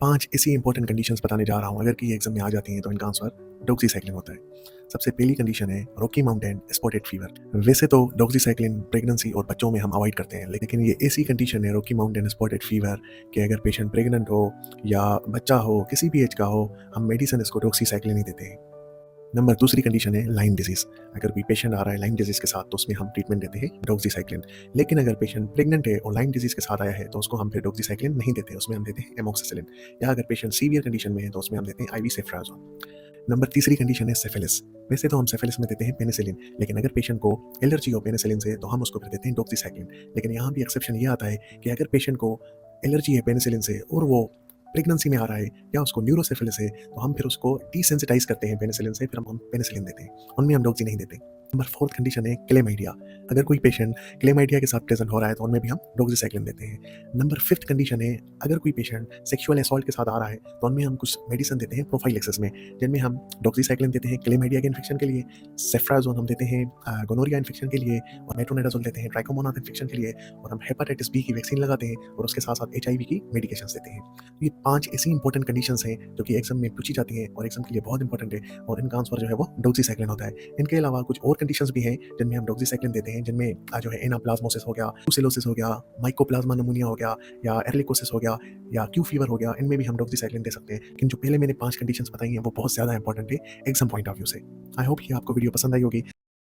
5 ऐसी important conditions बताने जा रहा हूँ, अगर कि ये एग्जाम में आ जाती हैं तो इनका आंसर डॉक्सीसाइक्लिन होता है। सबसे पहली कंडीशन है रॉकी माउंटेन स्पॉटेड फीवर। वैसे तो डॉक्सीसाइक्लिन प्रेगनेंसी और बच्चों में हम अवॉइड करते हैं, लेकिन ये ऐसी कंडीशन है रॉकी माउंटेन स्पॉटेड फीवर कि अगर पेशेंट प्रेग्नेंट हो या बच्चा हो, किसी भी एज का हो, हम मेडिसिन इसको डॉक्सीसाइक्लिन ही देते हैं। नंबर दूसरी कंडीशन है लाइम डिजीज। अगर कोई पेशेंट आ रहा है लाइम डिजीज के साथ तो उसमें हम ट्रीटमेंट देते हैं डॉक्सीसाइक्लिन। लेकिन अगर पेशेंट प्रेग्नेंट है और लाइम डिजीज के साथ आया है तो उसको हम फिर डॉक्सीसाइक्लिन नहीं देते, उसमें हम देते हैं एमोक्सिसिलिन। या अगर पेशेंट सीवियर कंडीशन में है तो उसमें हम देते हैं आईवी सेफ्राजोन। नंबर तीसरी कंडीशन है सेफिलिस। वैसे तो हम सेफिलिस में देते हैं पेनिसिलिन, लेकिन अगर पेशेंट को एलर्जी हो पेनिसिलिन से तो हम उसको फिर देते हैं डॉक्सीसाइक्लिन। लेकिन यहाँ भी एक्सेप्शन ये आता है कि अगर पेशेंट को एलर्जी है पेनिसिलिन से और वो प्रेगनेंसी में आ रहा है या उसको न्यूरोसेफिलिस है तो हम फिर उसको डिसेंसिटाइज करते हैं पेनिसिलिन से, फिर हम पेनिसिलिन देते हैं, उनमें हम डॉक्सी नहीं देते। नंबर फोर्थ कंडीशन है क्लेमाइडिया। अगर कोई पेशेंट क्लेमाइडिया के साथ प्रेजेंट हो रहा है तो उनमें भी हम डॉक्सीसाइक्लिन देते हैं। नंबर फिफ्थ कंडीशन है अगर कोई पेशेंट सेक्सुअल असॉल्ट के साथ आ रहा है तो उनमें हम कुछ मेडिसिन देते हैं प्रोफाइलेक्सिस में, जिनमें हम डॉक्सीसाइक्लिन देते हैं क्लेमाइडिया के इन्फेक्शन के लिए, सेफ्राजोन हम देते हैं गोनोरिया इन्फेक्शन के लिए, और मेट्रोनिडाजोल देते हैं ट्राइकोमोनास इन्फेक्शन के लिए, और हम हेपाटाइटिस बी की वैक्सीन लगाते हैं और उसके साथ साथ एचआईवी की मेडिकेशन देते हैं। ये 5 ऐसी इंपॉर्टेंट कंडीशंस हैं जो कि एग्जाम में पूछी जाती हैं और एग्जाम के लिए बहुत इंपॉर्टेंट है, और इनका आंसर जो है वो डॉक्सीसाइक्लिन होता है। इनके अलावा कुछ और कंडीशंस भी हैं जिनमें हम डॉक्सीसाइक्लिन देते हैं, जिनमें जो है एनाप्लाज्मोसिस हो गया, ब्रूसेलोसिस हो गया, माइकोप्लाज्मा निमोनिया हो गया, या एर्लिकोसिस हो गया, या क्यू फीवर हो गया, इनमें भी हम डॉक्सीसाइक्लिन दे सकते हैं। लेकिन जो पहले मैंने 5 कंडीशंस बताई हैं वो बहुत ज़्यादा इंपॉर्टेंट है एग्जाम पॉइंट ऑफ व्यू से। आई होप ये आपको वीडियो पसंद आई होगी।